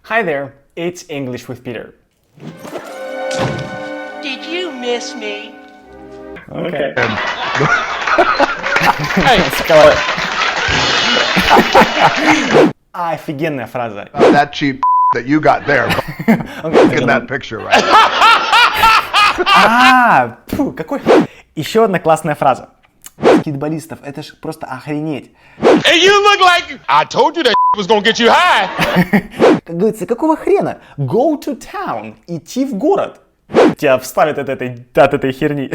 Hi there, it's English with Peter. Did you miss me? Okay. Офигенная фраза. That cheap that you got there. In that picture, right? Какой? Еще одна классная фраза. Баскетболистов, это ж просто охренеть. And you look like I told you that was gonna get you high. Как говорится, какого хрена? Go to town. Идти в город. Тебя вставят от этой херни.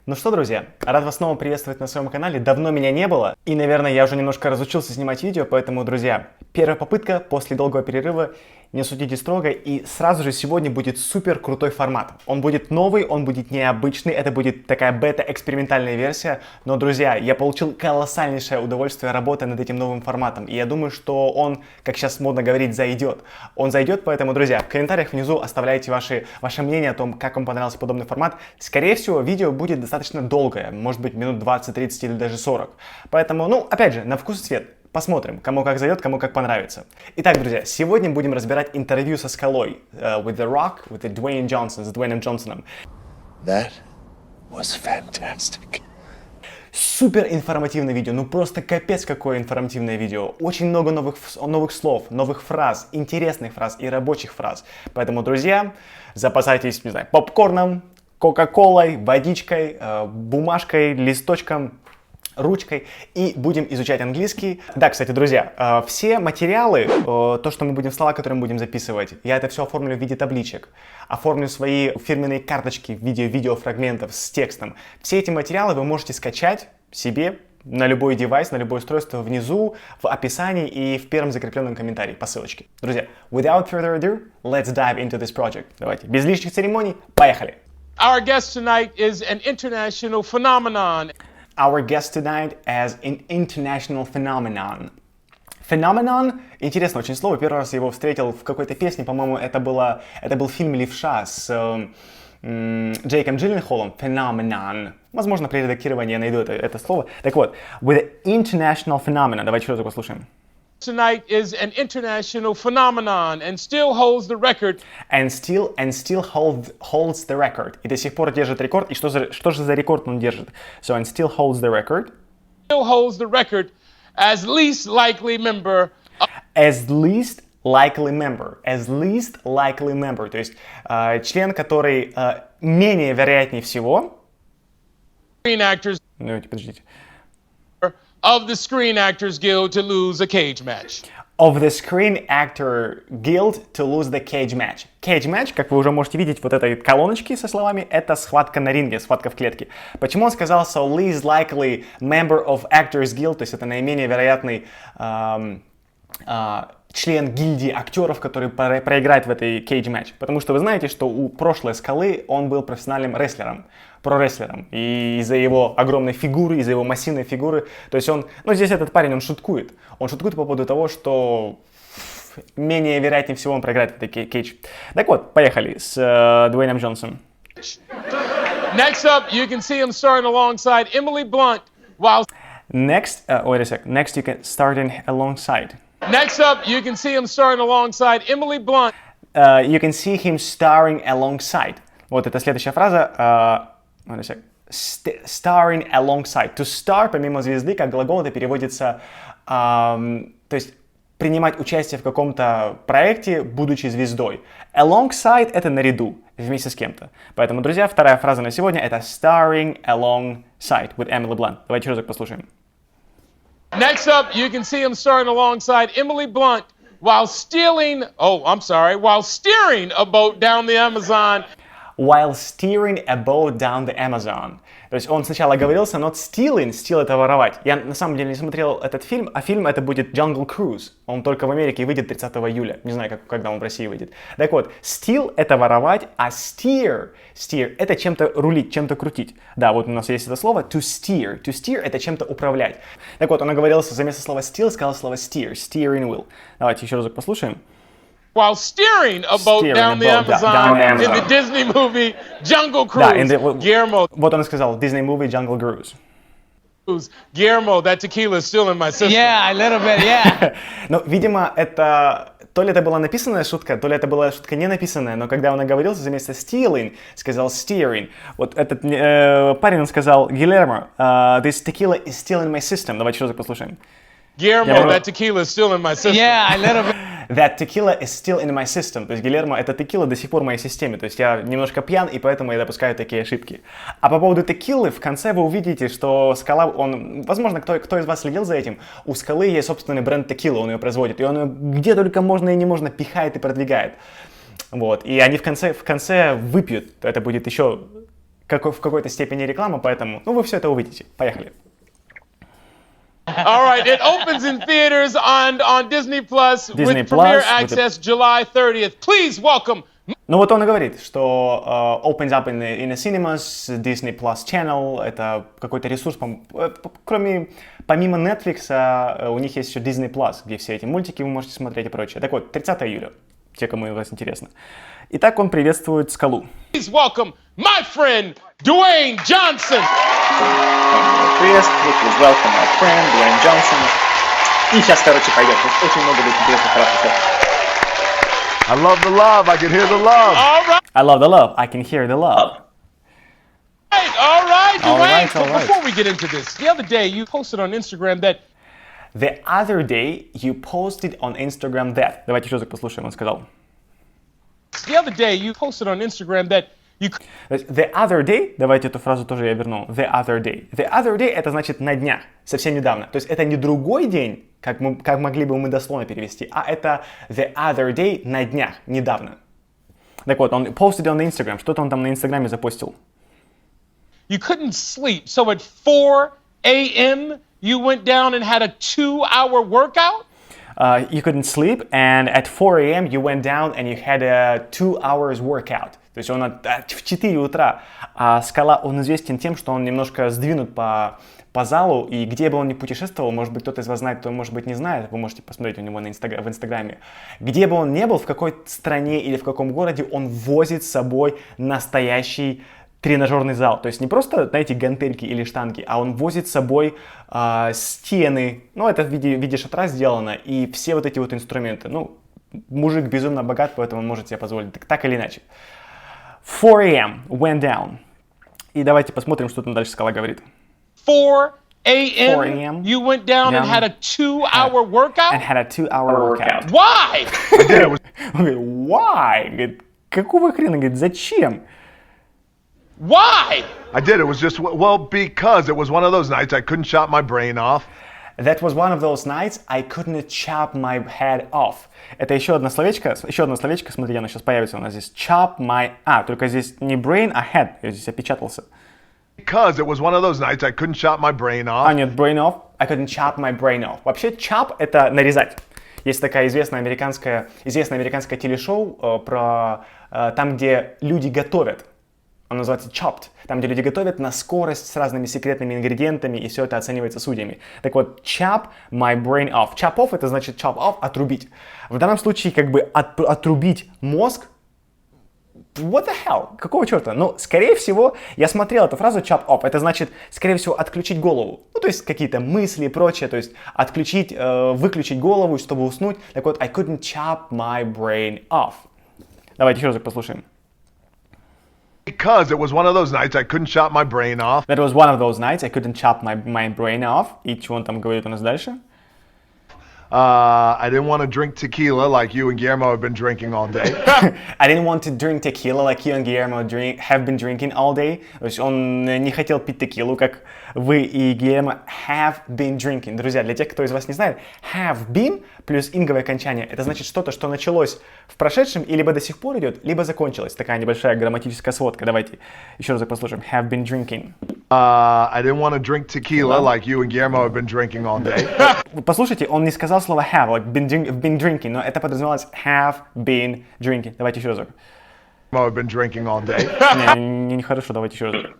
Ну что, друзья, рад вас снова приветствовать на своем канале. Давно меня не было. И, наверное, я уже немножко разучился снимать видео, поэтому, друзья, первая попытка после долгого перерыва. Не судите строго. И сразу же сегодня будет супер крутой формат. Он будет новый, он будет необычный. Это будет такая бета-экспериментальная версия. Но, друзья, я получил колоссальнейшее удовольствие, работая над этим новым форматом. И я думаю, что он, как сейчас модно говорить, зайдет. Он зайдет, поэтому, друзья, в комментариях внизу оставляйте ваше мнение о том, как вам понравился подобный формат. Скорее всего, видео будет достаточно долгое. Может быть, минут 20, 30 или даже 40. Поэтому, ну, опять же, на вкус и цвет. Посмотрим, кому как зайдет, кому как понравится. Итак, друзья, сегодня будем разбирать интервью со скалой. With The Rock, with the Dwayne Johnson, с Дуэйном Джонсоном. That was fantastic. Супер информативное видео, ну просто капец какое информативное видео. Очень много новых слов, новых фраз, интересных фраз и рабочих фраз. Поэтому, друзья, запасайтесь, не знаю, попкорном, кока-колой, водичкой, бумажкой, листочком, ручкой и будем изучать английский. Да, кстати, друзья, все материалы, то, что мы будем, слова, которые мы будем записывать, я это все оформлю в виде табличек, оформлю свои фирменные карточки в виде видеофрагментов с текстом. Все эти материалы вы можете скачать себе на любой девайс, на любое устройство внизу, в описании и в первом закрепленном комментарии по ссылочке. Друзья, without further ado, let's dive into this project. Давайте, без лишних церемоний, поехали! Our guest tonight is an international phenomenon. Our guest tonight as an international phenomenon. Phenomenon — интересное очень слово. Первый раз я его встретил в какой-то песне, по-моему, это был фильм «Левша» с Джейком Джилленхолом. Phenomenon. Возможно, при редактировании я найду это слово. Так вот, with an international phenomenon. Давайте еще раз послушаем. Tonight is an international phenomenon and still holds the record. And still holds the record. И до сих пор держит рекорд. И что же за рекорд он держит? So, and still holds the record. Still holds the record as least likely member. As least likely member. As least likely member. То есть член, который менее вероятнее всего. Screen actors. Давайте, подождите. Of the Screen Actors Guild to lose a cage match. Of the Screen Actor Guild to lose the cage match. Cage match, как вы уже можете видеть, вот этой колоночки со словами, это схватка на ринге, схватка в клетке. Почему он сказал so least likely member of Actors Guild, то есть это наименее вероятный член гильдии актеров, который проиграет в этой cage match? Потому что вы знаете, что у прошлой скалы он был профессиональным рестлером, прорестлером. И из-за его огромной фигуры, из-за его массивной фигуры, то есть он, ну здесь этот парень, он шуткует. Он шуткует по поводу того, что менее вероятнее всего он проиграет в этой cage. Так вот, поехали с Дуэйном Джонсоном. Next up, you can see him starting alongside Emily Blunt while... Next, wait a sec. Next you can starting alongside. Next up, you can see him starring alongside Emily Blunt. You can see him starring alongside. Вот это следующая фраза. Starring alongside. To star, помимо звезды, как глагол, это переводится, то есть принимать участие в каком-то проекте, будучи звездой. Alongside — это наряду, вместе с кем-то. Поэтому, друзья, вторая фраза на сегодня — это starring alongside with Emily Blunt. Давайте разок послушаем. Next up, you can see him starring alongside Emily Blunt while steering a boat down the Amazon. While steering a boat down the Amazon. То есть он сначала оговорился, not stealing, steal — это воровать. Я на самом деле не смотрел этот фильм, а фильм это будет Jungle Cruise. Он только в Америке выйдет 30 июля. Не знаю, когда он в России выйдет. Так вот, steal — это воровать, а steer — это чем-то рулить, чем-то крутить. Да, вот у нас есть это слово to steer. To steer — это чем-то управлять. Так вот, он оговорился, вместо слова steal сказал слово steer, steering wheel. Давайте еще разок послушаем. While steering a boat down the Amazon in the Disney movie Jungle Cruise. Guillermo. Вот он сказал, Disney movie Jungle Cruise. Guillermo, that tequila is still in my system. Yeah, a little bit, yeah. Ну, видимо, это то ли это была написанная шутка, то ли это была шутка не написанная, но когда он оговорился вместо stealing, сказал steering. Вот этот парень, он сказал, Гильермо, this tequila is still in my system. Давайте еще раз послушаем. Guillermo, that tequila is still in my system. Yeah, a little bit. That tequila is still in my system. То есть, Гильермо, эта текила до сих пор в моей системе. То есть, я немножко пьян, и поэтому я допускаю такие ошибки. А по поводу текилы, в конце вы увидите, что Скала, он, возможно, кто из вас следил за этим, у Скалы есть собственный бренд текилы, он ее производит, и он ее где только можно и не можно пихает и продвигает. Вот, и они в конце выпьют. Это будет еще в какой-то степени реклама, поэтому, ну, вы все это увидите. Поехали. All right, it opens in theaters on Disney Plus with premiere access July 30th. Please welcome. Ну вот он и говорит, что opens up in the cinemas, Disney Plus Channel, это какой-то ресурс, помимо Netflix, у них есть еще Disney Plus, где все эти мультики вы можете смотреть и прочее. Так вот, 30 июля, те, кому вас интересно. Итак, он приветствует Скалу. Please welcome my friend Dwayne Johnson. Приветствую, please welcome my friend Dwayne Johnson. И сейчас, короче, пойдет. Тут очень много будет интересных фраз. I love the love. I can hear the love. All right, I love the love, I can hear the love. all right, Dwayne. All right. But before we get into this, the other day you posted on Instagram that The other day you posted on Instagram that. Давайте еще раз послушаем, он сказал. the other day you posted on Instagram that you. The other day, давайте эту фразу тоже я верну. The other day. The other day это значит на днях, совсем недавно. То есть это не другой день, как могли бы мы дословно перевести, а это the other day на днях, недавно. Так вот, он posted on Instagram, что-то он там на Инстаграме запостил. You couldn't sleep, so at 4 a.m. you went down and had a 2-hour workout? You couldn't sleep, and at 4 a.m. you went down and you had a 2 hours workout. То есть он в 4 утра. А Скала, он известен тем, что он немножко сдвинут по залу, и где бы он ни путешествовал, может быть, кто-то из вас знает, кто, может быть, не знает, вы можете посмотреть у него в Инстаграме. Где бы он ни был, в какой стране или в каком городе, он возит с собой настоящий тренажерный зал. То есть не просто, знаете, гантельки или штанги, а он возит с собой стены. Ну, это в виде шатра сделано, и все вот эти вот инструменты. Ну, мужик безумно богат, поэтому он может себе позволить так или иначе. 4 a.m. went down. И давайте посмотрим, что там дальше Скала говорит. 4 a.m. you went down and had a 2-hour workout? And had a 2-hour workout. Why? Он говорит, why? Говорит, какого хрена? Говорит, зачем? Why? I did. It was just, well, because it was one of those nights I couldn't shut my brain off. That was one of those nights I couldn't chop my head off. Это еще одно словечко, смотрите, оно сейчас появится у нас здесь. Chop my... только здесь не brain, а head. Я здесь опечатался. Because it was one of those nights I couldn't shut my brain off. Нет, brain off. I couldn't chop my brain off. Вообще, chop — это нарезать. Есть такая известное американское телешоу про там, где люди готовят. Он называется chopped. Там, где люди готовят на скорость с разными секретными ингредиентами, и все это оценивается судьями. Так вот, chop my brain off. Chop off — это значит chop off — отрубить. В данном случае, как бы отрубить мозг. What the hell? Какого черта? Ну, скорее всего, я смотрел эту фразу chop off. Это значит, скорее всего, отключить голову. Ну, то есть какие-то мысли и прочее. То есть отключить, выключить голову, чтобы уснуть. Так вот, I couldn't chop my brain off. Давайте еще раз послушаем. Because it was one of those nights I couldn't chop my brain off. That was one of those nights I couldn't chop my brain off. И чего он там говорит у нас дальше? I didn't want to drink tequila like you and Guillermo have been drinking all day. I didn't want to drink tequila like you and Guillermo have been drinking all day. То есть он не хотел пить текилу, как вы и Guillermo have been drinking. Друзья, для тех, кто из вас не знает, have been плюс инговое окончание — это значит что-то, что началось в прошедшем и либо до сих пор идет, либо закончилось. Такая небольшая грамматическая сводка. Давайте еще раз послушаем. Have been drinking. I didn't want to drink tequila like you and Guillermo have been drinking all day. Послушайте, он не сказал слово have, like been drinking, но это подразумевалось have been drinking. Давайте еще разок. Have been drinking all day. Нехорошо, давайте еще разок.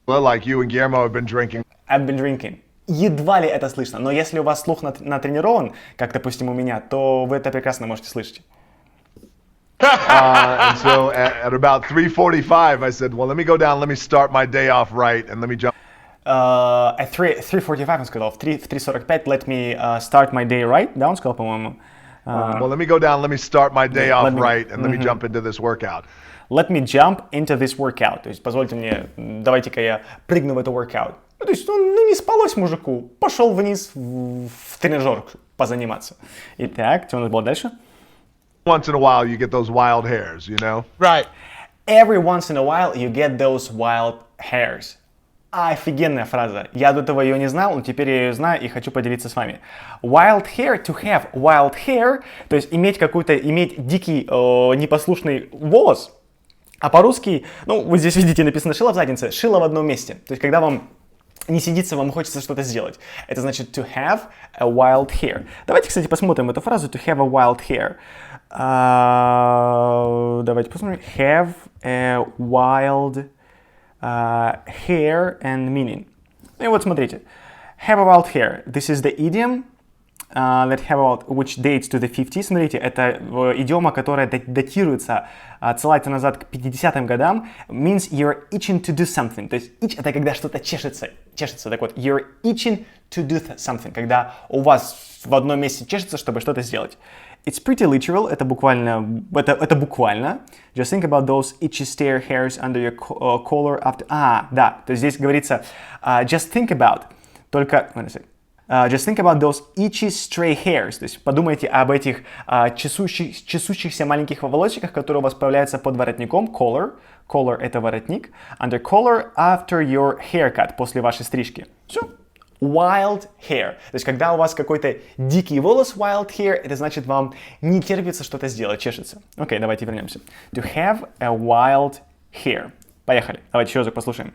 Like you and Guillermo have been drinking. I've been drinking. Едва ли это слышно, но если у вас слух натренирован, как, допустим, у меня, то вы это прекрасно можете слышать. And so at about 3:45, I said, well, let me go down, let me start my day off right, and let me jump. At 3:45 он сказал, в 3:45 let me start my day right, да, он сказал, по-моему. Well, let me go down, let me start my day off let me- right, and let me jump into this workout. Let me jump into this workout. То есть, позвольте мне, давайте-ка я прыгну в это workout. Ну, то есть, ну, не спалось мужику. Пошел вниз в тренажер позаниматься. Итак, что у нас было дальше? Once in a while, you get those wild hairs, you know? Right. Every once in a while you get those wild hairs. Офигенная фраза. Я до этого ее не знал, но теперь я ее знаю и хочу поделиться с вами. Wild hair, to have wild hair, то есть иметь дикий, непослушный волос. А по-русски, ну, вы здесь видите, написано «шило в заднице», «шило в одном месте». То есть, когда вам не сидится, вам хочется что-то сделать. Это значит to have a wild hair. Давайте, кстати, посмотрим эту фразу to have a wild hair. Давайте посмотрим. Have a wild hair and meaning. Ну и вот смотрите. Have a wild hair. This is the idiom that have a wild, which dates to the 50s. Смотрите, это идиома, которая датируется, отсылается назад к 50-м годам. Means you're itching to do something. То есть itch — это когда что-то чешется. Так вот, you're itching to do something. Когда у вас в одном месте чешется, чтобы что-то сделать. It's pretty literal. Это буквально. Just think about those itchy stare hairs under your collar after. Да. То есть здесь говорится just think about. Только. Just think about those itchy stray hairs. То есть подумайте об этих чесущихся маленьких волосиках, которые у вас появляются под воротником. Collar. Collar — это воротник. Under collar after your haircut. После вашей стрижки. Все. Wild hair. То есть, когда у вас какой-то дикий волос, wild hair, это значит, вам не терпится что-то сделать, чешется. Окей, давайте вернемся. To have a wild hair. Поехали. Давайте еще разок послушаем.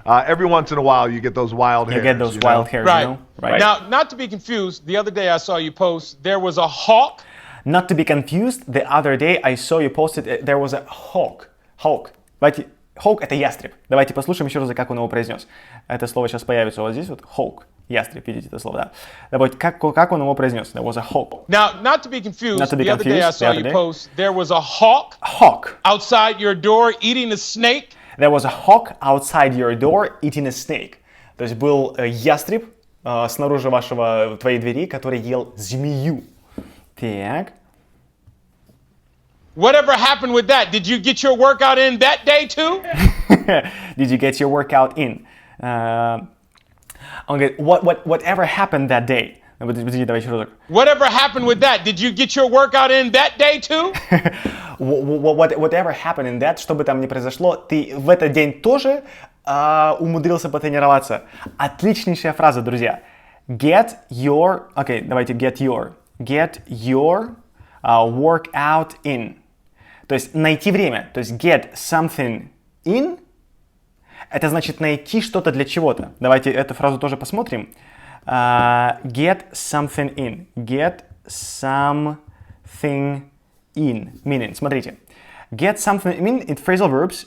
Every once in a while, you get those wild hairs. You get those wild hairs, Right. you know? Right. Now, not to be confused, the other day I saw you post, there was a hawk. Not to be confused, the other day I saw you posted, there was a hawk. Hawk. Давайте, hawk — это ястреб. Давайте послушаем еще раз, как он его произнес. Это слово сейчас появится у вас здесь, вот, hawk. Ястреб, видите это слово, да? Давайте, как он его произнес? There was a hawk. Now, not to be confused, Not to be the other day I confused, saw the you other day. post, there was a hawk Hawk. outside your door eating a snake. There was a hawk outside your door eating a snake. То есть был ястреб снаружи твоей двери, который ел змею. Так. Whatever happened with that? Did you get your workout in that day too? Did you get your workout in? Он говорит, whatever happened that day? Подождите, давай еще разок. Whatever happened with that? Did you get your workout in that day too? Whatever happened in that, что бы там ни произошло, ты в этот день тоже умудрился потренироваться. Отличнейшая фраза, друзья. Get your workout in. То есть найти время. То есть get something in. Это значит найти что-то для чего-то. Давайте эту фразу тоже посмотрим. Get something in. Get something in. Meaning. Смотрите. Get something in phrasal verbs.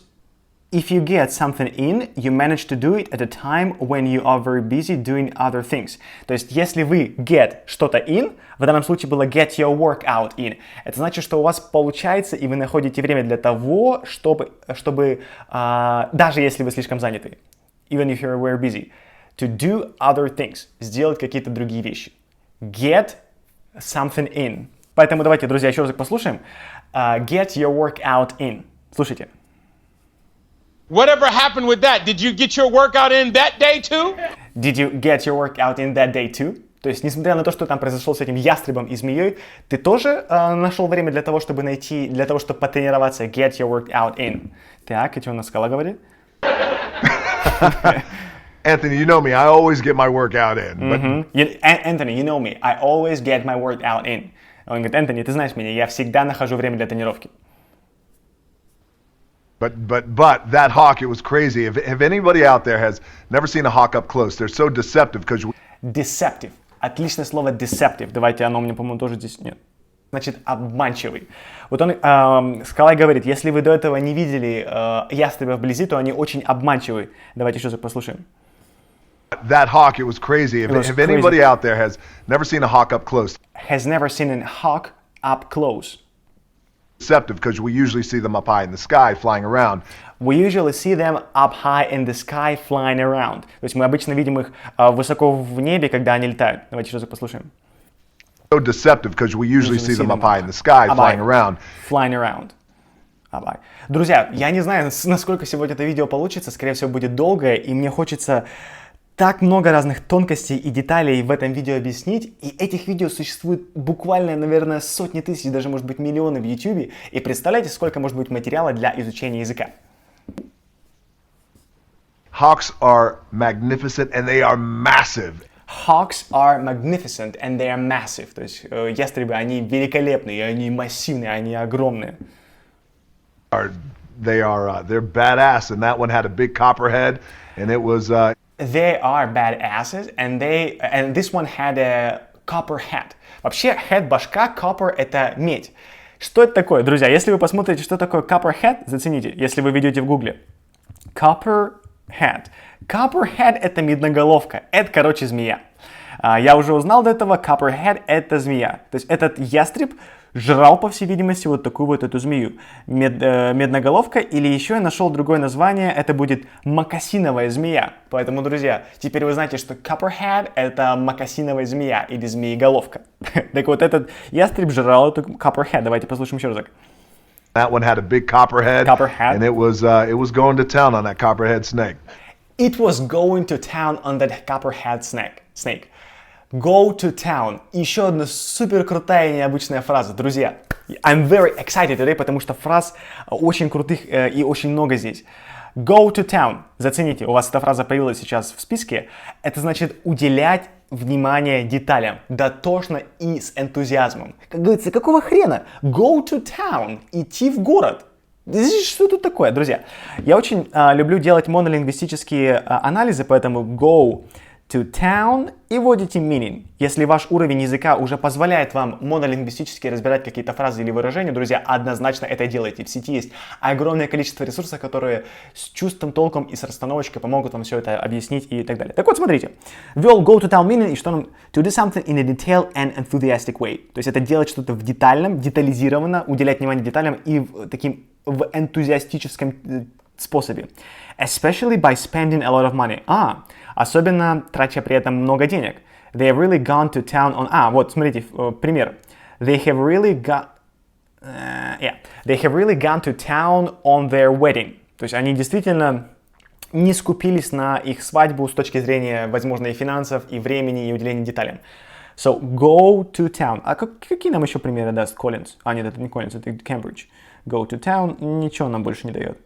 If you get something in, you manage to do it at a time when you are very busy doing other things. То есть, если вы get что-то in, в данном случае было get your workout in. Это значит, что у вас получается, и вы находите время для того, чтобы даже если вы слишком заняты, even if you're very busy, to do other things, сделать какие-то другие вещи. Get something in. Поэтому давайте, друзья, еще раз послушаем. Get your workout in. Слушайте. Whatever happened with that? Did you get your workout in that day too? Did you get your workout in that day too? То есть, несмотря на то, что там произошло с этим ястребом и змеей, ты тоже нашел время для того, чтобы потренироваться. Get your workout in. Так, и что у нас Скала говорит? Anthony, you know me. I always get my workout in. But Anthony, you know me. I always get my workout in. Он говорит, Энтони, ты знаешь меня, я всегда нахожу время для тренировки. But that hawk, it was crazy. If anybody out there has never seen a hawk up close, they're so deceptive because Deceptive. Отличное слово deceptive. Давайте, оно у меня, по-моему, тоже здесь нет. Значит, обманчивый. Вот он, Скалай говорит, если вы до этого не видели ястреба вблизи, то они очень обманчивы. Давайте еще раз послушаем. That hawk, it was crazy. If anybody out there has never seen a hawk up close, Has never seen a hawk up close. deceptive because we usually see them up high in the sky flying around. We usually see them up high in the sky flying around. То есть мы обычно видим их высоко в небе, когда они летают. Давайте еще раз послушаем. So deceptive because we usually see them up high in the sky flying around. Flying around. Друзья, я не знаю, насколько сегодня это видео получится, скорее всего, будет долгое, и мне хочется так много разных тонкостей и деталей в этом видео объяснить, и этих видео существует буквально, наверное, сотни тысяч, даже, может быть, миллионы в YouTube, и представляете, сколько может быть материала для изучения языка. Hawks are magnificent and they are massive. Hawks are magnificent and they are massive. То есть ястребы, они великолепные, они массивные, они огромные. They're badass, and that one had a big copperhead, and it was. They are badasses, and this one had a copperhead. Вообще, head башка, copper это медь. Что это такое, друзья? Если вы посмотрите, что такое copperhead, зацените, если вы ведете в гугле. Copperhead. Copperhead это медноголовка. Это, короче, змея. Я уже узнал до этого, copperhead это змея. То есть этот ястреб жрал, по всей видимости, вот такую вот эту змею. Медноголовка, или еще я нашел другое название, это будет мокасиновая змея. Поэтому, друзья, теперь вы знаете, что copperhead это мокасиновая змея или змееголовка. Так вот, этот ястреб жрал эту copperhead. Давайте послушаем еще разок. That one had a big copperhead, and it was going to town on that copperhead snake. It was going to town on that copperhead snake. Go to town. Еще одна супер крутая и необычная фраза. Друзья, I'm very excited today, потому что фраз очень крутых и очень много здесь. Go to town. Зацените, у вас эта фраза появилась сейчас в списке. Это значит уделять внимание деталям. Дотошно и с энтузиазмом. Как говорится, какого хрена? Go to town. Идти в город. Что тут такое, друзья? Я очень люблю делать монолингвистические анализы, поэтому go to town и вводите meaning. Если ваш уровень языка уже позволяет вам монолингвистически разбирать какие-то фразы или выражения, друзья, однозначно это делайте. В сети есть огромное количество ресурсов, которые с чувством, толком и с расстановочкой помогут вам все это объяснить и так далее. Так вот, смотрите. Ввел go to town meaning, и что нам? To do something in a detailed and enthusiastic way. То есть это делать что-то в детальном, детализированно, уделять внимание деталям и в энтузиастическом способе. Especially by spending a lot of money. Особенно тратя при этом много денег. They have really gone to town on... вот, смотрите, пример. They have really gone to town on their wedding. То есть они действительно не скупились на их свадьбу с точки зрения, возможно, и финансов, и времени, и уделения деталям. So, go to town. Какие нам еще примеры даст Коллинз? Нет, это не Коллинз, это Кембридж. Go to town ничего нам больше не дает.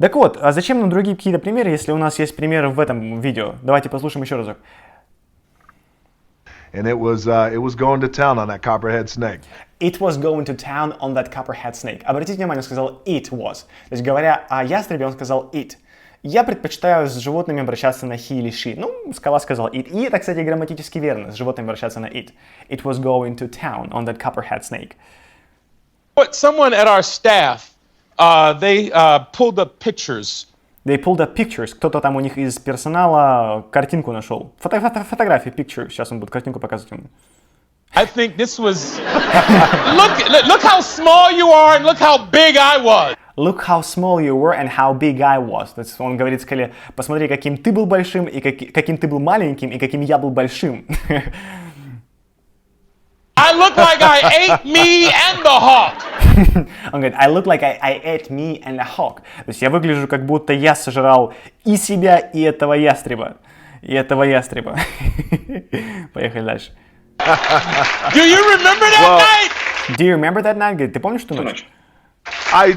Так вот, а зачем нам другие какие-то примеры, если у нас есть примеры в этом видео? Давайте послушаем еще разок. And it was going to town on that copperhead snake. It was going to town on that copperhead snake. Обратите внимание, он сказал it was. То есть, говоря о ястребе, он сказал it. Я предпочитаю с животными обращаться на he или she. Ну, скала сказал it. И это, кстати, грамматически верно, с животными обращаться на it. It was going to town on that copperhead snake. But someone at our staff, they pulled up pictures. They pulled up pictures. Кто-то там у них из персонала картинку нашел. Фотографии, picture. Сейчас он будет картинку показывать ему. I think this was... look how small you are and look how big I was. Look how small you were and how big I was. То есть он говорит скорее, посмотри, каким ты был большим, и каким ты был маленьким, и каким я был большим. I look like I ate me and the hawk. Он говорит, I look like I ate me and a hawk. То есть я выгляжу, как будто я сожрал и себя, и этого ястреба. Поехали дальше. Do you remember that night? Do you remember that night? Говорит, ты помнишь ту ночь? I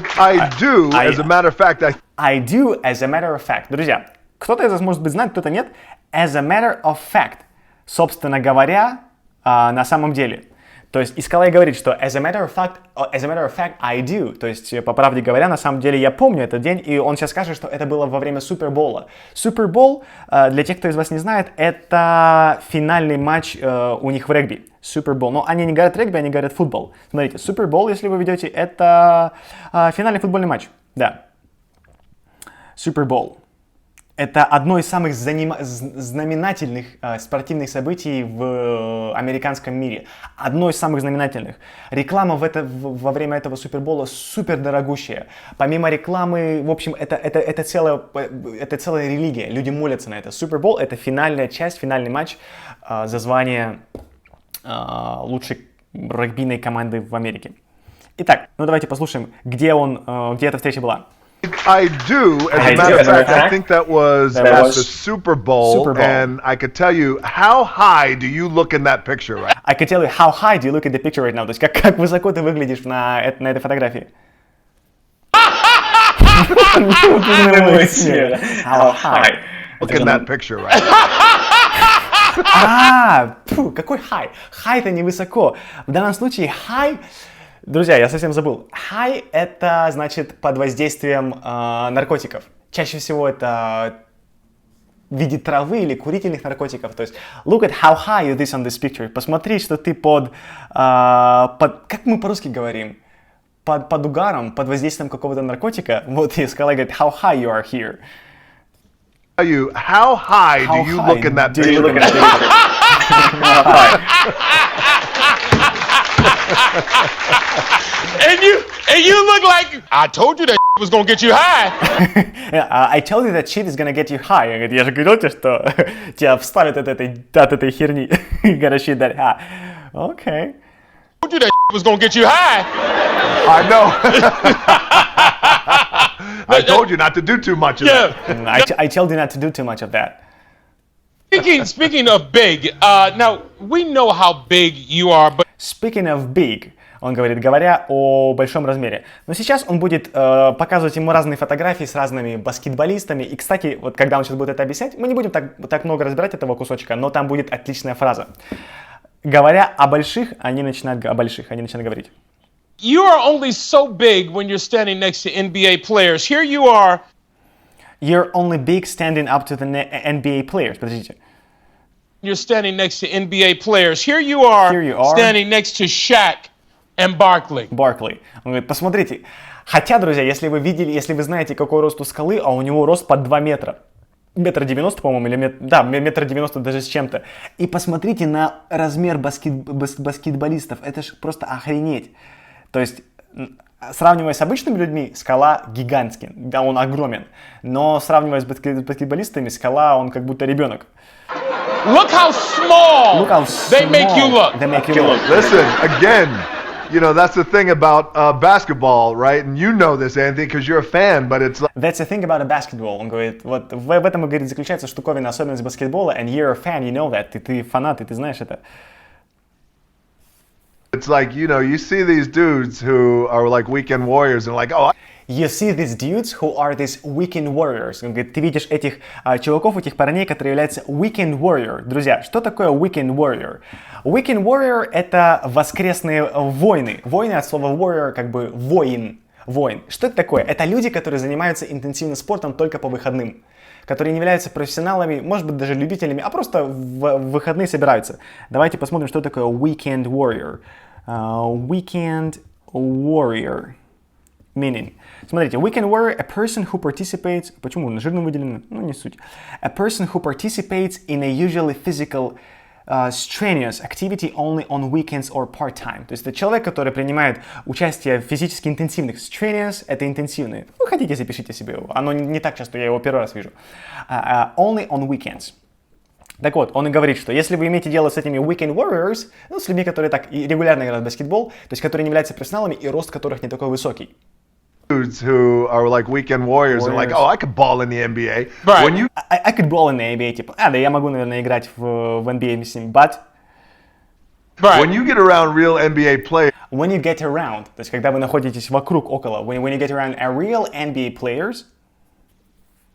do, as a matter of fact. I do, as a matter of fact. Друзья, кто-то из вас, может быть, знает, кто-то нет. As a matter of fact. Собственно говоря, на самом деле. То есть Искалай говорит, что as a matter of fact, I do. То есть, по правде говоря, на самом деле я помню этот день, и он сейчас скажет, что это было во время Супербола. Супербол, для тех, кто из вас не знает, это финальный матч у них в регби. Супербол. Но они не говорят регби, они говорят футбол. Смотрите, Супербол, если вы ведете, это финальный футбольный матч. Да. Супербол. Это одно из самых знаменательных спортивных событий в американском мире. Одно из самых знаменательных. Реклама во время этого Супербола супер дорогущая. Помимо рекламы, в общем, это целая религия. Люди молятся на это. Супербол — это финальная часть, финальный матч за звание лучшей регбийной команды в Америке. Итак, ну давайте послушаем, где эта встреча была. I do. As a matter of fact, I think that was at the Super Bowl, and I could tell you, how high do you look in that picture right now? I could tell you how high do you look at the picture right now. То есть как высоко ты выглядишь на этой фотографии. How high? Look in that picture right now. Какой high? High это не высоко. В данном случае high... Друзья, я совсем забыл. High это значит под воздействием наркотиков. Чаще всего это в виде травы или курительных наркотиков. То есть, look at how high you is on this picture. Посмотри, что ты как мы по-русски говорим? Под угаром, под воздействием какого-то наркотика. Вот и скала говорит, how high you are here. How high do you look in that picture? And you look like I told you that was gonna get you high. I told you that shit is gonna get you high. Говорит, я же говорил тебе, что тебя вставят от этой херни. Gonna shit that high. Okay. I told you that was gonna get you high. I know. I told you not to do too much of that. I told you not to do too much of that. Speaking of big, now we know how big you are, but Speaking of big, он говорит, говоря о большом размере. Но сейчас он будет показывать ему разные фотографии с разными баскетболистами. И, кстати, вот когда он сейчас будет это объяснять, мы не будем так много разбирать этого кусочка, но там будет отличная фраза. Говоря о больших, они начинают говорить. you are only so big when you're standing next to NBA players. Here you are. You're only big standing up to the NBA players. Подождите. You're standing next to NBA players. Here you are standing next to Shaq and Barkley. Баркли. Он говорит, посмотрите. Хотя, друзья, если вы знаете, какой рост у скалы, а у него рост под 2 метра. 1,90 м, по-моему, или 1,90 м даже с чем-то. И посмотрите на размер баскетболистов. Это ж просто охренеть. То есть, сравнивая с обычными людьми, скала гигантский. Да, он огромен. Но сравнивая с баскетболистами, скала, он как будто ребенок. Look how small they make you look. Listen, again, you know, that's the thing about basketball, right? And you know this, Anthony, because you're a fan, but it's like... That's the thing about a basketball. Он говорит, вот в этом, говорит, заключается штуковина, особенность баскетбола, and you're a fan, you know that. Ты фанат, и ты знаешь это. It's like, you know, you see these dudes who are like weekend warriors and like, oh... You see these dudes who are these weekend warriors. Он говорит, ты видишь этих чуваков, этих парней, которые являются weekend warrior. Друзья, что такое weekend warrior? Weekend warrior — это воскресные воины. Воины от слова warrior, как бы воин. Что это такое? Это люди, которые занимаются интенсивным спортом только по выходным. Которые не являются профессионалами, может быть, даже любителями, а просто в выходные собираются. Давайте посмотрим, что такое weekend warrior. Weekend warrior. Meaning. Смотрите, weekend warrior, a person who participates... Почему? Жирно выделено? Ну, не суть. A person who participates in a usually physical, strenuous activity only on weekends or part-time. То есть это человек, который принимает участие в физически интенсивных. Strenuous — это интенсивные. Ну, хотите, запишите себе. Оно не так часто, я его первый раз вижу. Only on weekends. Так вот, он и говорит, что если вы имеете дело с этими weekend warriors, ну, с людьми, которые так регулярно играют в баскетбол, то есть которые не являются профессионалами и рост которых не такой высокий. Dudes who are like weekend warriors and like, oh, I could ball in the NBA. Right. When you I could ball in the NBA, типа, да, я могу, наверное, играть в NBA с ним, but... When you get around real NBA players... When you get around, то есть когда вы находитесь вокруг, около, when you get around a real NBA players...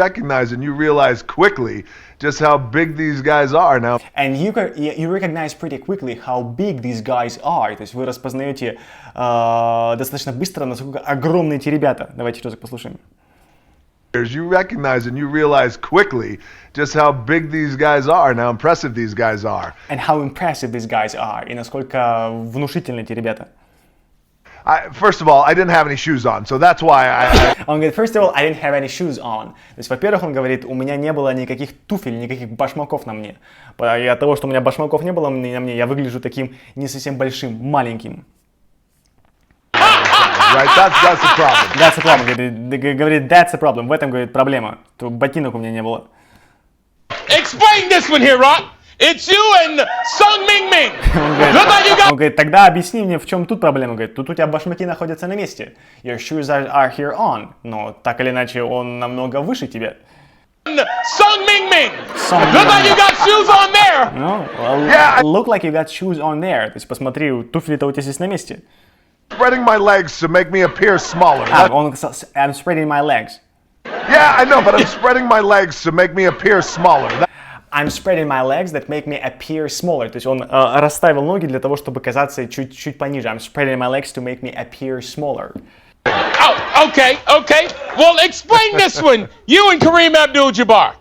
recognize and you realize quickly just how big these guys are now. And you recognize pretty quickly how big these guys are. То есть вы распознаете достаточно быстро, насколько огромные эти ребята. Давайте разок послушаем. You recognize and you realize quickly just how big these guys are and how impressive these guys are. And how impressive these guys are. И насколько внушительны эти ребята. First of all, I didn't have any shoes on, so that's why Он говорит, first of all, I didn't have any shoes on. То есть, во-первых, он говорит, у меня не было никаких туфель, никаких башмаков на мне. И от того, что у меня башмаков не было на мне, я выгляжу таким не совсем большим, маленьким. Right, that's the problem. That's the problem. Говорит, that's the problem. В этом, говорит, проблема. То ботинок у меня не было. Explain this one here, Rock. It's you and Sung Ming Ming. Look like you got... Он говорит, тогда объясни мне, в чем тут проблема. Он говорит, тут у тебя башмаки находятся на месте. Your shoes are here on. Но так или иначе он намного выше тебя. Sung Ming Ming. Look like you got shoes on there. No, look like you got shoes on there. То есть посмотри, туфли-то у тебя здесь на месте. Spreading my legs to make me appear smaller. Он сказал, I'm spreading my legs. Yeah, I know, but I'm spreading my legs to make me appear smaller. I'm spreading my legs that make me appear smaller. То есть он расставил ноги для того, чтобы казаться чуть пониже. I'm spreading my legs to make me appear smaller. Oh, okay. Well, explain this one. You and Kareem Abdul-Jabbar.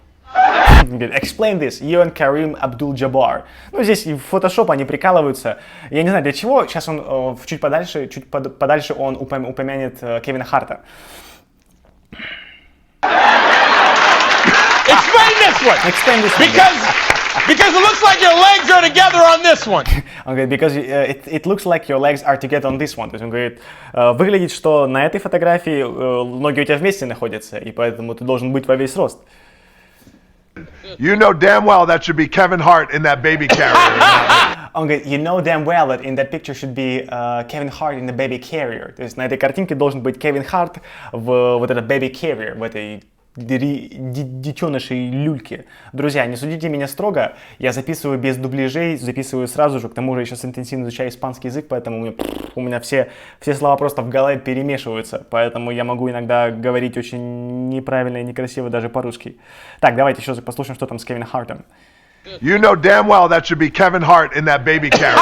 Explain this. You and Kareem Abdul-Jabbar. Ну, здесь в Photoshop они прикалываются. Я не знаю, для чего. Сейчас он чуть подальше он упомянет Кевина Харта. Explain this one. Explain this one. Because it looks like your legs are together on this one. Он говорит, because it looks like your legs are together on this one. То есть он говорит, выглядит, что на этой фотографии ноги у тебя вместе находятся, и поэтому ты должен быть во весь рост. You know damn well that should be Kevin Hart in that baby carrier. Он говорит, you know damn well that in that picture should be Kevin Hart in the baby carrier. То есть на этой картинке должен быть Кевин Харт в вот этот baby carrier, в этой детенышей люльке. Друзья, не судите меня строго, я записываю без дубляжей, записываю сразу же, к тому же я сейчас интенсивно изучаю испанский язык, поэтому у меня все слова просто в голове перемешиваются, поэтому я могу иногда говорить очень неправильно и некрасиво даже по-русски. Так, давайте еще послушаем, что там с Кевином Хартом. You know damn well that should be Kevin Hart in that baby carrier.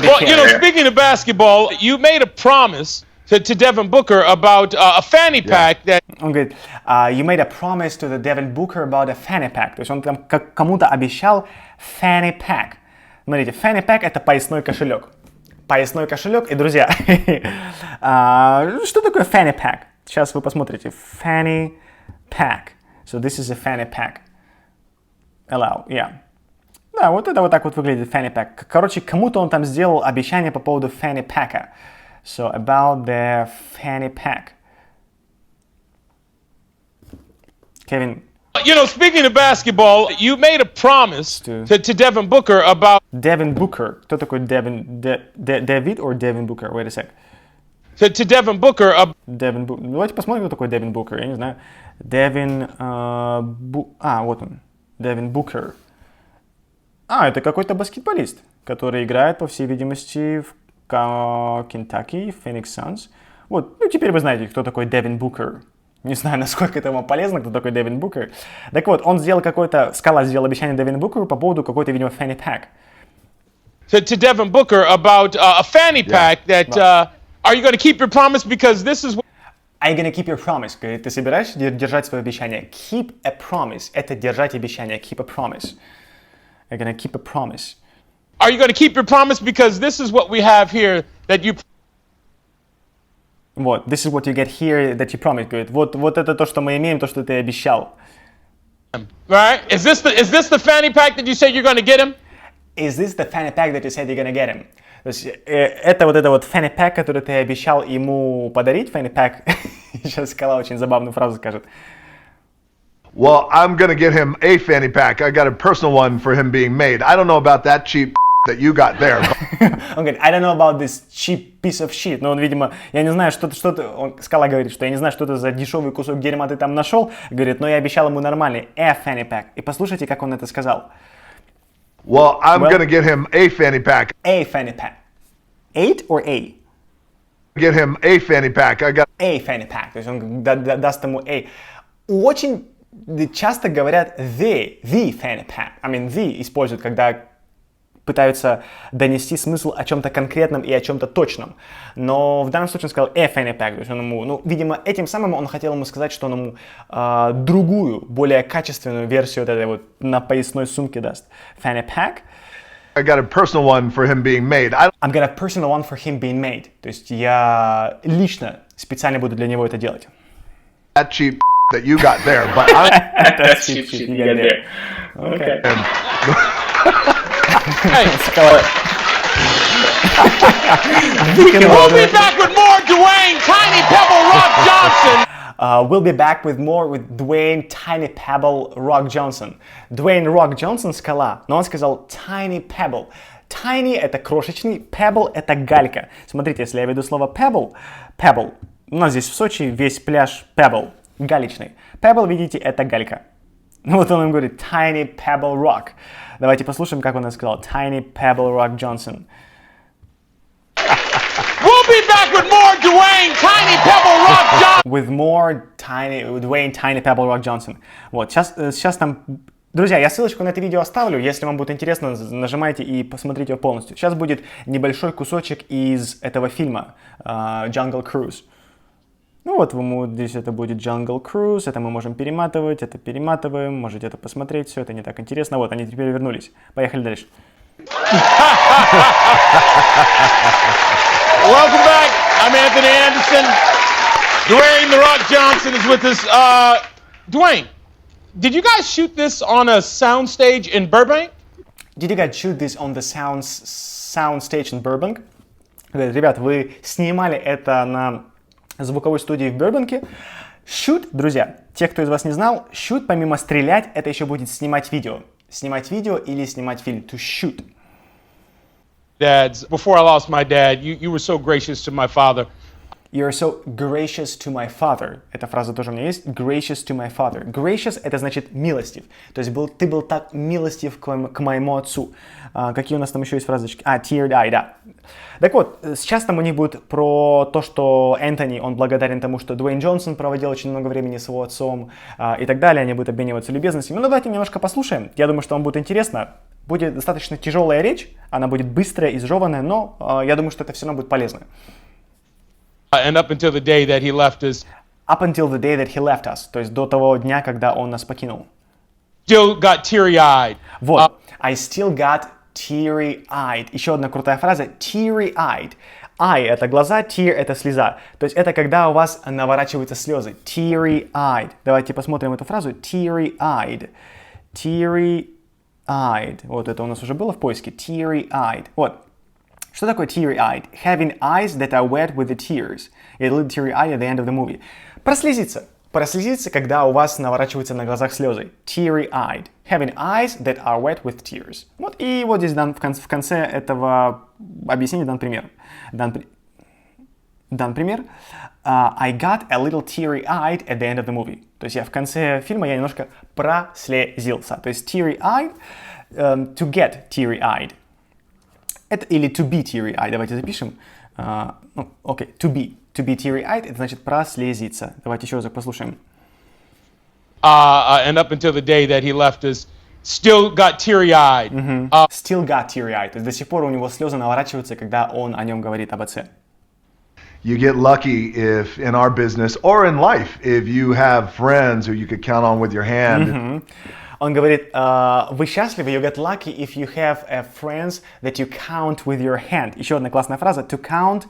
Well, you know, speaking of basketball, you made a promise to Devin Booker about a fanny pack that... Он говорит, you made a promise to the Devin Booker about a fanny pack. То есть он там кому-то обещал fanny pack. Смотрите, fanny pack — это поясной кошелек. Поясной кошелек. И, друзья, что такое fanny pack? Сейчас вы посмотрите. Fanny pack. So this is a fanny pack. Allow, yeah. Да, вот это вот так вот выглядит fanny pack. Короче, кому-то он там сделал обещание по поводу fanny pack. So about the fanny pack. Kevin. You know, speaking of basketball, you made a promise to Devin Booker about... Devin Booker. Кто такой Devin? David or Devin Booker? Wait a sec. To Devin Booker... Devin Booker. Давайте посмотрим, кто такой Devin Booker. Я не знаю. Devin... вот он. Devin Booker. Это какой-то баскетболист, который играет, по всей видимости, в Kentucky, Phoenix Suns. Вот, теперь вы знаете, кто такой Devin Booker. Не знаю, насколько это вам полезно, кто такой Devin Booker. Так вот, он сделал Скала сделал обещание Devin Booker по поводу какой-то, видимо, fanny pack. To Devin Booker about a fanny pack that... are you going to keep your promise because this is... Are you going to keep your promise? Говорит, ты собираешься держать свое обещание? Keep a promise. Это держать обещание. Keep a promise. Are you going to keep a promise? Are you going to keep your promise because this is what we have here that you... Вот, this is what you get here that you promised. Говорит, вот это то, что мы имеем, то, что ты обещал. Right? Is this the fanny pack that you said you're going to get him? Is this the fanny pack that you said you're going to get him? То есть это вот fanny pack, который ты обещал ему подарить, fanny pack. Сейчас Скала очень забавную фразу скажет. Well, I'm going to get him a fanny pack. I got a personal one for him being made. I don't know about that cheap that you got there. Он говорит, I don't know about this cheap piece of shit. Но он, видимо, я не знаю, Скала говорит, что я не знаю, что это за дешевый кусок дерьма ты там нашел. Говорит, но я обещал ему нормальный a fanny pack. И послушайте, как он это сказал. Well, I'm going to get him a fanny pack. A fanny pack. 8 or A? Get him a fanny pack. I got a fanny pack. То есть он даст ему a. Очень часто говорят the fanny pack. I mean, the используют, когда пытаются донести смысл о чем-то конкретном и о чем-то точном. Но в данном случае он сказал a fanny pack. То есть он ему, видимо, этим самым он хотел ему сказать, что он ему другую, более качественную версию вот этой вот на поясной сумке даст. Fanny pack. I got a personal one for him being made. I've got a personal one for him being made. То есть я лично специально буду для него это делать. That cheap that you got there, but That cheap you got there. Okay. Hey, we'll be back with more Dwayne Tiny Pebble Rock Johnson. We'll be back with more with Dwayne Tiny Pebble Rock Johnson. Dwayne Rock Johnson — скала, но он сказал Tiny Pebble. Tiny — это крошечный, pebble — это галька. Смотрите, если я веду слово pebble, у нас здесь в Сочи весь пляж pebble, галечный. Pebble, видите, это галька. Вот он им говорит Tiny Pebble Rock. Давайте послушаем, как он это сказал. Tiny Pebble Rock Johnson. We'll be back with more Dwayne Tiny Pebble Rock Johnson. With more Dwayne Tiny Pebble Rock Johnson. Вот, сейчас там... Друзья, я ссылочку на это видео оставлю. Если вам будет интересно, нажимайте и посмотрите его полностью. Сейчас будет небольшой кусочек из этого фильма Jungle Cruise. Ну вот, здесь это будет Jungle Cruise, это мы можем перематывать, это перематываем, можете это посмотреть, все это не так интересно. Вот, они теперь вернулись. Поехали дальше. Welcome back. I'm Anthony Anderson. Dwayne "The Rock" Johnson is with us. Dwayne, did you guys shoot this on a soundstage in Burbank? Did you guys shoot this on the soundstage in Burbank? Ребят, вы снимали это на звуковой студии в Бурбанке. Shoot, друзья, те, кто из вас не знал, shoot, помимо стрелять, это еще будет снимать видео. Снимать видео или снимать фильм. To shoot. Dads, before I lost my dad, you were so gracious to my father. You're so gracious to my father. Эта фраза тоже у меня есть. Gracious to my father. Gracious — это значит милостив. То есть ты был так милостив к моему отцу. Какие у нас там еще есть фразочки? Teary-eyed, да. Так вот, сейчас там у них будет про то, что Энтони, он благодарен тому, что Дуэйн Джонсон проводил очень много времени с его отцом и так далее. Они будут обмениваться любезностями. Ну, давайте немножко послушаем. Я думаю, что вам будет интересно. Будет достаточно тяжелая речь. Она будет быстрая, изжеванная, но я думаю, что это все равно будет полезно. And up until the day that he left us. Up until the day that he left us. То есть до того дня, когда он нас покинул. Still got teary-eyed. Вот. I still got teary-eyed. Еще одна крутая фраза. Teary-eyed. Eye — это глаза, tear — это слеза. То есть это когда у вас наворачиваются слезы. Teary-eyed. Давайте посмотрим эту фразу. Teary-eyed. Teary-eyed. Вот это у нас уже было в поиске. Teary-eyed. Вот. Что такое teary-eyed? Having eyes that are wet with the tears. A little teary-eyed at the end of the movie. Прослезиться. Прослезиться, когда у вас наворачиваются на глазах слезы. Teary-eyed. Having eyes that are wet with tears. Вот, и вот здесь в конце этого объяснения дан пример. Дан пример. I got a little teary-eyed at the end of the movie. То есть в конце фильма я немножко прослезился. То есть teary-eyed, to get teary-eyed. Это или to be teary-eyed. Давайте запишем. Окей, to be teary-eyed — это значит прослезиться. Давайте еще раз послушаем. And up until the day that he left us, still got teary-eyed. Still got teary-eyed. То есть до сих пор у него слезы наворачиваются, когда он о нем говорит об отце. You get lucky if in our business or in life, if you have friends who you could count on with your hand. Он говорит, вы счастливы, you get lucky if you have friends that you count with your hand. Еще одна классная фраза, to count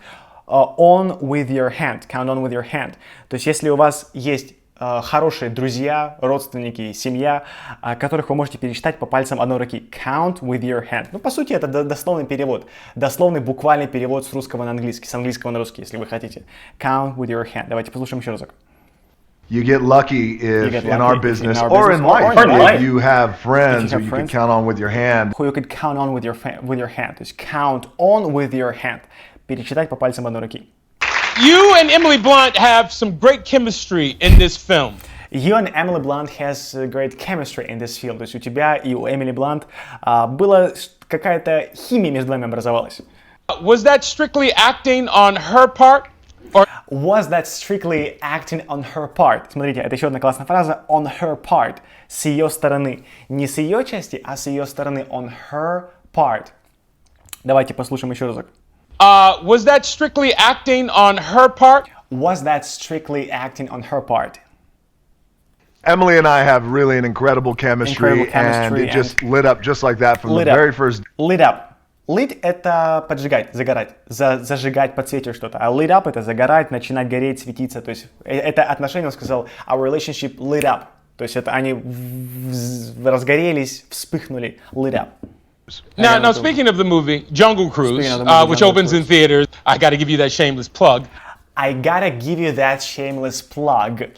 on with your hand. Count on with your hand. То есть если у вас есть хорошие друзья, родственники, семья, которых вы можете пересчитать по пальцам одной руки. Count with your hand. Ну, по сути, это дословный перевод. Дословный, буквальный перевод с русского на английский, с английского на русский, если вы хотите. Count with your hand. Давайте послушаем еще разок. You get lucky if in our business or in life, if you have friends who you can count on with your hand. Who you could count on with your hand. То есть count on with your hand. Пересчитать по пальцам одной руки. You and Emily Blunt have some great chemistry in this film. You and Emily Blunt has great chemistry in this film. То есть у тебя и у Эмили Блант была какая-то химия между вами образовалась. Was that strictly acting on her part? Or... Was that strictly acting on her part? Смотрите, это еще одна классная фраза. On her part. С ее стороны. Не с ее части, а с ее стороны. On her part. Давайте послушаем еще разок. Was that strictly acting on her part? Was that strictly acting on her part? Emily and I have really an incredible chemistry, and it just lit up just like that from the very first. Lit up. Lit — это поджигать, загорать, зажигать, подсветить что-то. А lit up — это загорать, начинать гореть, светиться. То есть это отношение, он сказал, our relationship lit up. То есть это они разгорелись, вспыхнули, lit up. Now, speaking of the movie Jungle Cruise, which opens in theaters, I got to give you that shameless plug. I gotta give you that shameless plug.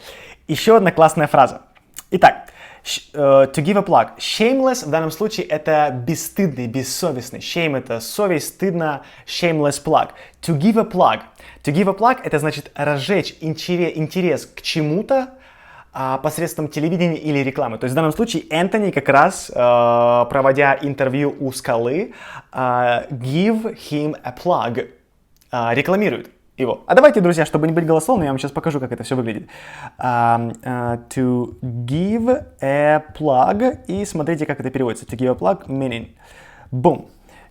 Еще одна классная фраза. Итак, to give a plug. Shameless в данном случае это бесстыдный, бессовестный. Shame это совесть, стыдно. Shameless plug. To give a plug. To give a plug это значит разжечь интерес к чему-то посредством телевидения или рекламы. То есть в данном случае Энтони как раз, проводя интервью у Скалы, give him a plug, рекламирует его. А давайте, друзья, чтобы не быть голословным, я вам сейчас покажу, как это все выглядит. To give a plug. И смотрите, как это переводится. To give a plug meaning. Boom.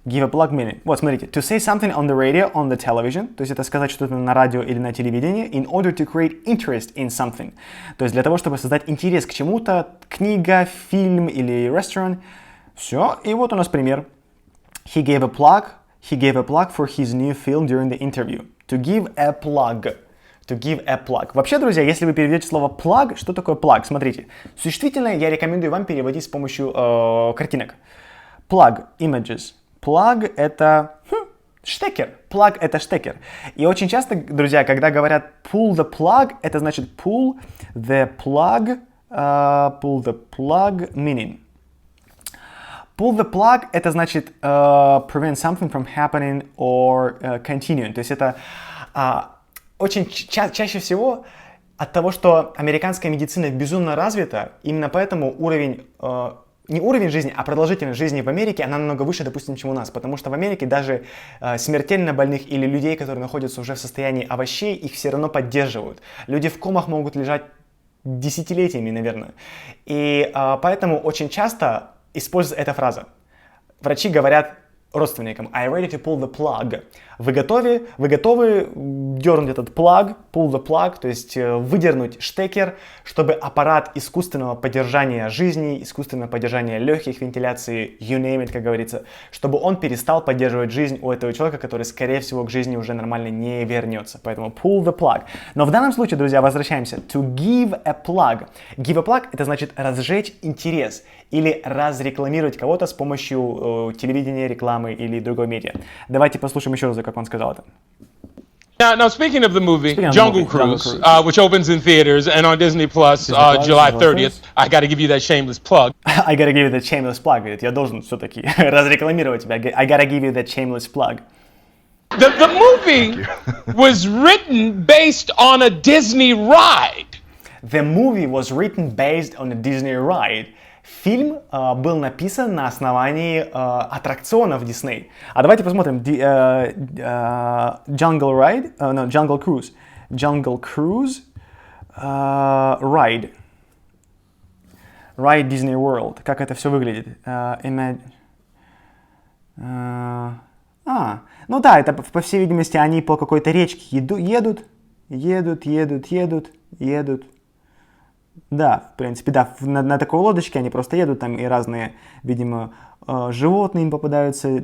Give a plug meaning. Вот, смотрите. To say something on the radio, on the television. То есть это сказать что-то на радио или на телевидении. In order to create interest in something. То есть для того, чтобы создать интерес к чему-то. Книга, фильм или ресторан. Все. И вот у нас пример. He gave a plug for his new film during the interview. To give a plug. To give a plug. Вообще, друзья, если вы переведете слово plug, что такое plug? Смотрите. Существительное я рекомендую вам переводить с помощью картинок. Plug, images. Plug это штекер. Plug это штекер. И очень часто, друзья, когда говорят pull the plug, это значит pull the plug meaning. Pull the plug — это значит prevent something from happening or continuing. То есть это очень чаще всего от того, что американская медицина безумно развита, именно поэтому уровень, не уровень жизни, а продолжительность жизни в Америке, она намного выше, допустим, чем у нас. Потому что в Америке даже смертельно больных или людей, которые находятся уже в состоянии овощей, их все равно поддерживают. Люди в комах могут лежать десятилетиями, наверное. И поэтому очень часто используется эта фраза. Врачи говорят родственникам: I'm ready to pull the plug. Вы готовы дернуть этот plug, pull the plug, то есть выдернуть штекер, чтобы аппарат искусственного поддержания жизни, искусственного поддержания легких, вентиляции, you name it, как говорится, чтобы он перестал поддерживать жизнь у этого человека, который, скорее всего, к жизни уже нормально не вернется. Поэтому pull the plug. Но в данном случае, друзья, возвращаемся. To give a plug. Give a plug — это значит разжечь интерес или разрекламировать кого-то с помощью телевидения, рекламы или другой медиа. Давайте послушаем еще раз, как он сказал это. Now, speaking of the movie, Jungle Cruise, which opens in theaters and on Disney Plus July 30th, I got to give you that shameless plug. I got to give you that shameless plug. Говорит, я должен все-таки разрекламировать тебя. I got to give you that shameless plug. The movie was written based on a Disney ride. The movie was written based on a Disney ride. Фильм был написан на основании аттракционов Disney. А давайте посмотрим. Jungle Cruise. Jungle Cruise Ride. Ride Disney World. Как это все выглядит? Ну да, это, по всей видимости, они по какой-то речке едут. Да, в принципе, да, на такой лодочке они просто едут, там и разные, видимо, животные им попадаются.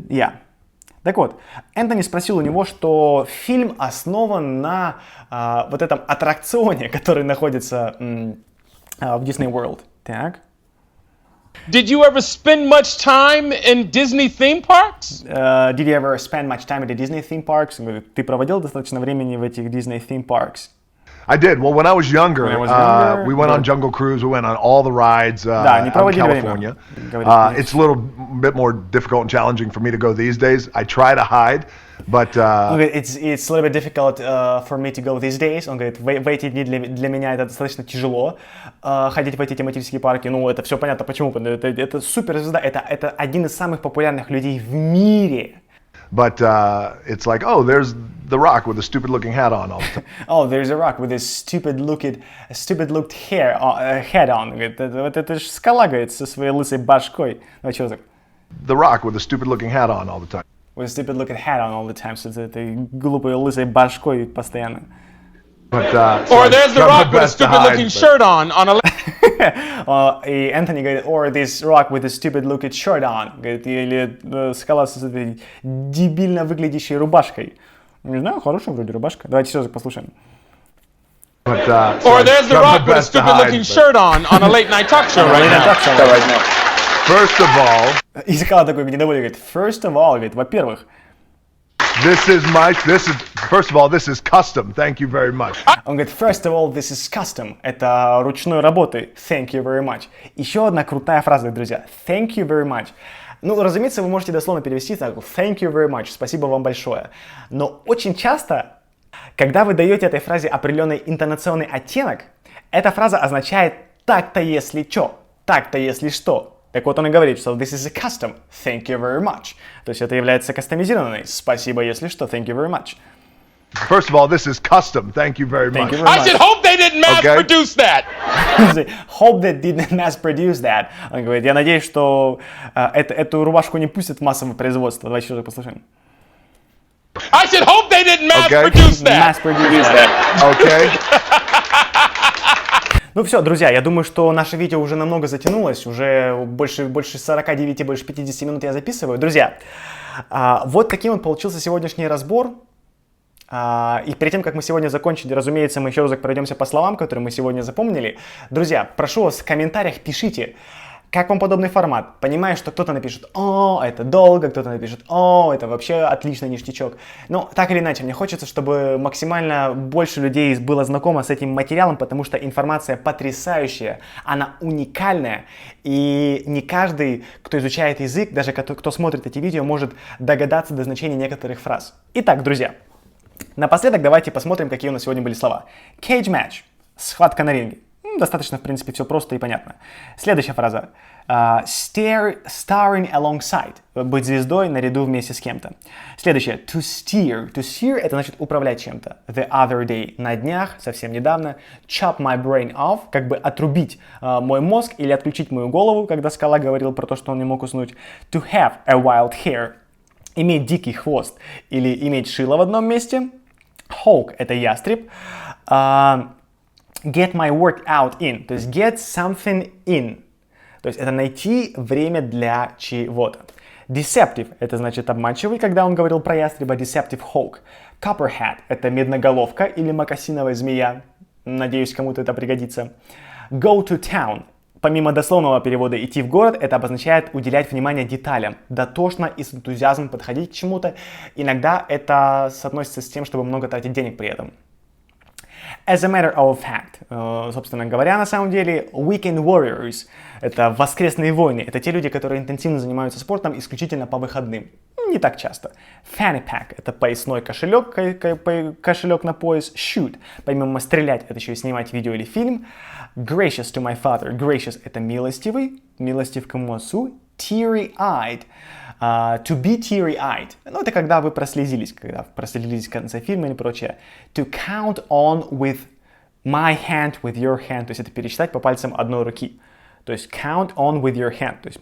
Так вот, Энтони спросил у него, что фильм основан на вот этом аттракционе, который находится в Disney World. Так. Did you ever spend much time in Disney theme parks? Did you ever spend much time at the Disney theme parks? Он говорит, ты проводил достаточно времени в этих Disney theme parks? I did. Well, when I was younger, we went on Jungle Cruise. We went on all the rides out in California. It's a little bit more difficult and challenging for me to go these days. I try to hide, but... It's a little bit difficult for me to go these days. Он говорит, в эти дни для меня это достаточно тяжело ходить в эти тематические парки. Ну, это все понятно почему. Это суперзвезда. Это один из самых популярных людей в мире. But it's like, oh, there's The Rock with a stupid-looking hat on all the time. Oh, there's a Rock with a stupid-looked head on. Говорит, вот это же Скала, говорит, со своей лысой башкой. Ну, что так? The Rock with a stupid-looking hat on all the time. With a stupid-looking hat on all the time. С этой глупой лысой башкой постоянно. But, or there's The Rock with a stupid-looking shirt on a... И Энтони говорит, or this Rock with a stupid-looking shirt on. Говорит, или Скала с этой дебильно выглядящей рубашкой. Не знаю, хорошая вроде рубашка. Давайте все послушаем. But, or there's The Rock with a stupid-looking shirt on a late-night talk show right now. First of all... И Скала такой недовольный, говорит, first of all, говорит, во-первых... First of all, this is custom. Thank you very much. Он говорит, first of all, this is custom. Это ручной работы. Thank you very much. Еще одна крутая фраза, друзья. Thank you very much. Ну, разумеется, вы можете дословно перевести так. Thank you very much. Спасибо вам большое. Но очень часто, когда вы даете этой фразе определенный интонационный оттенок, эта фраза означает так-то если чё, так-то если что. Так вот он и говорит, что this is a custom, thank you very much. То есть это является кастомизированной. Спасибо, если что, thank you very much. First of all, this is custom, thank you very much. I said, hope they didn't mass produce that. Hope they didn't mass produce that. Он говорит, я надеюсь, что эту рубашку не пустят в массовое производство. Давайте еще раз послушаем. I said, hope they didn't mass produce that. Mass produce that. Okay. Ну все, друзья, я думаю, что наше видео уже намного затянулось, уже больше 49, больше 50 минут я записываю. Друзья, вот таким вот получился сегодняшний разбор. И перед тем, как мы сегодня закончили, разумеется, мы еще раз пройдемся по словам, которые мы сегодня запомнили. Друзья, прошу вас в комментариях пишите, как вам подобный формат. Понимаю, что кто-то напишет «О, это долго», кто-то напишет «О, это вообще отличный ништячок». Но так или иначе, мне хочется, чтобы максимально больше людей было знакомо с этим материалом, потому что информация потрясающая, она уникальная, и не каждый, кто изучает язык, даже кто смотрит эти видео, может догадаться до значения некоторых фраз. Итак, друзья, напоследок давайте посмотрим, какие у нас сегодня были слова. Cage match – схватка на ринге. Достаточно, в принципе, все просто и понятно. Следующая фраза. Starring alongside. Быть звездой наряду вместе с кем-то. Следующее. To steer. To steer это значит управлять чем-то. The other day. На днях, совсем недавно. Chop my brain off. Как бы отрубить мой мозг или отключить мою голову, когда Скала говорил про то, что он не мог уснуть. To have a wild hair. Иметь дикий хвост или иметь шило в одном месте. Hawk это ястреб. Get my work out in, то есть get something in, то есть это найти время для чего-то. Deceptive, это значит обманчивый, когда он говорил про ястреба, deceptive hawk. Copperhead, это медноголовка или мокасиновая змея, надеюсь, кому-то это пригодится. Go to town, помимо дословного перевода идти в город, это обозначает уделять внимание деталям, дотошно и с энтузиазмом подходить к чему-то. Иногда это соотносится с тем, чтобы много тратить денег при этом. As a matter of fact, собственно говоря, на самом деле, weekend warriors – это воскресные воины, это те люди, которые интенсивно занимаются спортом исключительно по выходным, не так часто. Fanny pack – это поясной кошелек, кошелек на пояс. Shoot – помимо стрелять, это еще и снимать видео или фильм. Gracious to my father – gracious – это милостивый, милостив к моему отцу. Teary-eyed – to be teary-eyed. Ну, это когда вы прослезились в конце фильма или прочее. To count on with my hand, with your hand. То есть это пересчитать по пальцам одной руки. То есть count on with your hand. То есть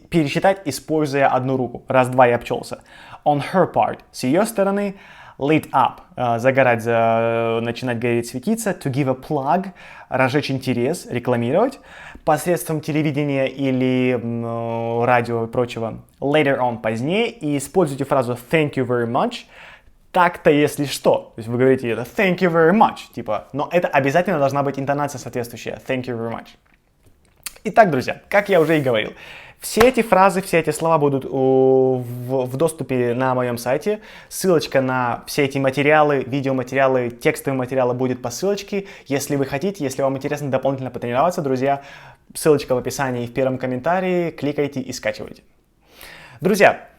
пересчитать, используя одну руку. Раз-два я обчелся. On her part. С ее стороны. Lit up. Загорать, начинать гореть, светиться. To give a plug. Разжечь интерес, рекламировать. Посредством телевидения или радио и прочего. Later on, позднее. И используйте фразу thank you very much. Так-то, если что. То есть вы говорите это thank you very much. Типа, но это обязательно должна быть интонация соответствующая. Thank you very much. Итак, друзья, как я уже и говорил, все эти фразы, все эти слова будут в доступе на моем сайте. Ссылочка на все эти материалы, видеоматериалы, текстовые материалы будет по ссылочке. Если вы хотите, если вам интересно дополнительно потренироваться, друзья, ссылочка в описании и в первом комментарии. Кликайте и скачивайте. Друзья,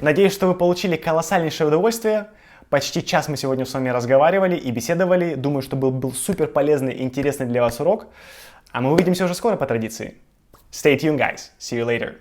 надеюсь, что вы получили колоссальнейшее удовольствие. Почти час мы сегодня с вами разговаривали и беседовали. Думаю, что был супер полезный и интересный для вас урок. А мы увидимся уже скоро по традиции. Stay tuned, guys. See you later.